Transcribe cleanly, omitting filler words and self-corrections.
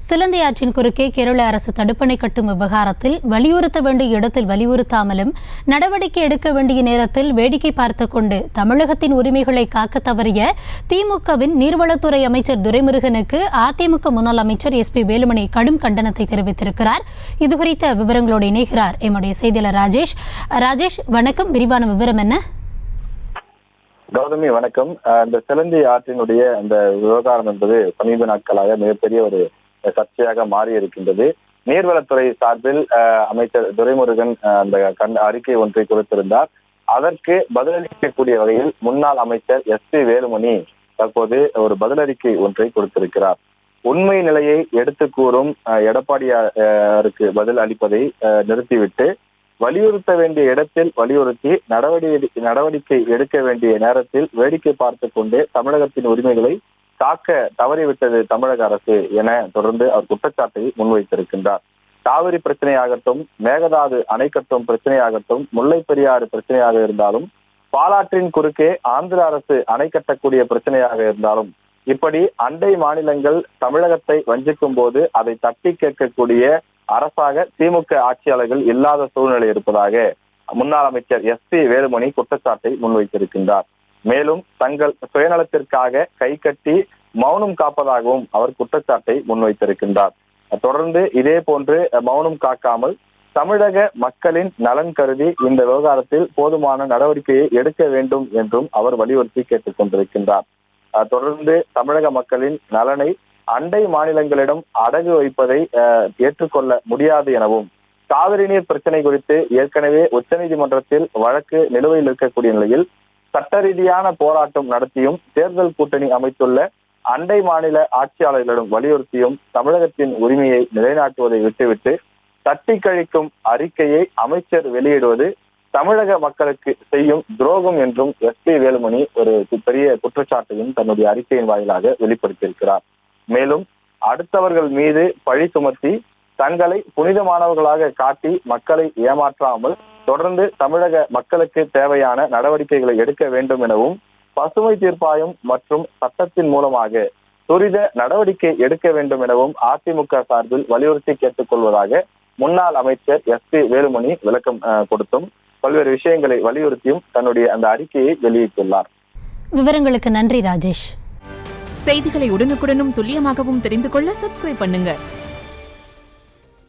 சிலந்தி ஆற்றின் குறுக்கே கேரள அரசு தடுப்பணை கட்டும் விவகாரத்தில் வலியுறுத்த வேண்டிய இடத்தில் வலியுறுத்தாமலும் நடவடிக்கை எடுக்க வேண்டிய நேரத்தில் வேடிக்கை பார்த்து கொண்டு தமிழகத்தின் உரிமைகளை காக்க தவறிய திமுகவின் நீர்வளத்துறை அமைச்சர் துரைமுருகனுக்கு அதிமுக முன்னாள் அமைச்சர் SP வேலுமணி கடும் கண்டனத்தை தெரிவித்திருக்கிறார். இதுகுறித்த விவரங்களோடு இணைகிறார் எம்முடைய செய்தியாளர் ராஜேஷ். வணக்கம். விரிவான விவரம் என்ன? கௌதமி வணக்கம். இந்த சிலந்தி ஆற்றினுடைய அந்த விவகாரம் என்பது சமீப நாட்களாக மிகப்பெரிய ஒரு சர்ச்சையாக மாறி இருக்கின்றது. நீர்வளத்துறை சார்பில் அமைச்சர் துரைமுருகன் அந்த அறிக்கை ஒன்றை கொடுத்திருந்தார். அதற்கு பதிலளிக்கக்கூடிய வகையில் முன்னாள் அமைச்சர் SP வேலுமணி தற்போது ஒரு பதிலறிக்கை ஒன்றை கொடுத்திருக்கிறார். உண்மை நிலையை எடுத்து கூறும் எடப்பாடியாருக்கு பதில் அளிப்பதை நிறுத்திவிட்டு வலியுறுத்த வேண்டிய இடத்தில் வலியுறுத்தி நடவடிக்கை எடுக்க வேண்டிய நேரத்தில் வேடிக்கை பார்த்து கொண்டு தமிழகத்தின் உரிமைகளை காக்க தவறிவிட்டது தமிழக அரசு என தொடர்ந்து அவர் குற்றச்சாட்டை முன்வைத்திருக்கின்றார். காவிரி பிரச்சனையாகட்டும், மேகதாது அணை கட்டும் பிரச்சனையாகட்டும், முல்லை பெரியாறு பிரச்சனையாக இருந்தாலும், பாலாற்றின் குறுக்கே ஆந்திர அரசு அணை கட்டக்கூடிய பிரச்சனையாக இருந்தாலும், இப்படி அண்டை மாநிலங்கள் தமிழகத்தை வஞ்சிக்கும் போது அதை தட்டி கேட்கக்கூடிய அரசாக திமுக ஆட்சியாளர்கள் இல்லாத சூழ்நிலை இருப்பதாக முன்னாள் அமைச்சர் SP வேலுமணி குற்றச்சாட்டை முன்வைத்திருக்கின்றார். மேலும் தங்கள் சுயநலத்திற்காக கை கட்டி மௌனம் காப்பதாகவும் அவர் குற்றச்சாட்டை முன்வைத்திருக்கின்றார். தொடர்ந்து இதே போன்று மௌனம் காக்காமல் தமிழக மக்களின் நலன் கருதி இந்த விவகாரத்தில் போதுமான நடவடிக்கையை எடுக்க வேண்டும் என்றும் அவர் வலியுறுத்தி கேட்டுக் கொண்டிருக்கின்றார். தொடர்ந்து தமிழக மக்களின் நலனை அண்டை மாநிலங்களிடம் அடகு வைப்பதை ஏற்றுக்கொள்ள முடியாது எனவும், காவிரி நீர் பிரச்சனை குறித்து ஏற்கனவே உச்சநீதிமன்றத்தில் வழக்கு நிலுவையில் இருக்கக்கூடிய நிலையில் சட்ட ரீதியான போராட்டம் நடத்தியும் தேர்தல் கூட்டணி அமைத்துள்ள அண்டை மாநில ஆட்சியாளர்களிடம் வலியுறுத்தியும் தமிழகத்தின் உரிமையை நிலைநாட்டுவதை விட்டுவிட்டு தட்டி கழிக்கும் அறிக்கையை அமைச்சர் வெளியிடுவது தமிழக மக்களுக்கு செய்யும் துரோகம் என்றும் SP வேலுமணி ஒரு பெரிய குற்றச்சாட்டையும் தன்னுடைய அறிக்கையின் வாயிலாக வெளிப்படுத்தியிருக்கிறார். மேலும் அடுத்தவர்கள் மீது பழி சுமத்தி தங்களை புனிதமானவர்களாக காட்டி மக்களை ஏமாற்றாமல் தொடர்ந்து தமிழக மக்களுக்கு தேவையான நடவடிக்கைகளை எடுக்க வேண்டும் எனவும், பசுமை தீர்ப்பாயம் மற்றும் சட்டத்தின் மூலமாக துரித நடவடிக்கை எடுக்க வேண்டும் எனவும் அதிமுக சார்பில் வலியுறுத்தி கேட்டுக் கொள்வதாக முன்னாள் அமைச்சர் SP வேலுமணி விளக்கம் கொடுத்தும் பல்வேறு விஷயங்களை வலியுறுத்தியும் தன்னுடைய அந்த அறிக்கையை வெளியிட்டுள்ளார். விவரங்களுக்கு நன்றி ராஜேஷ். செய்திகளை உடனுக்குடனும் துல்லியமாகவும் தெரிந்து கொள்ள சப்ஸ்கிரைப் பண்ணுங்க.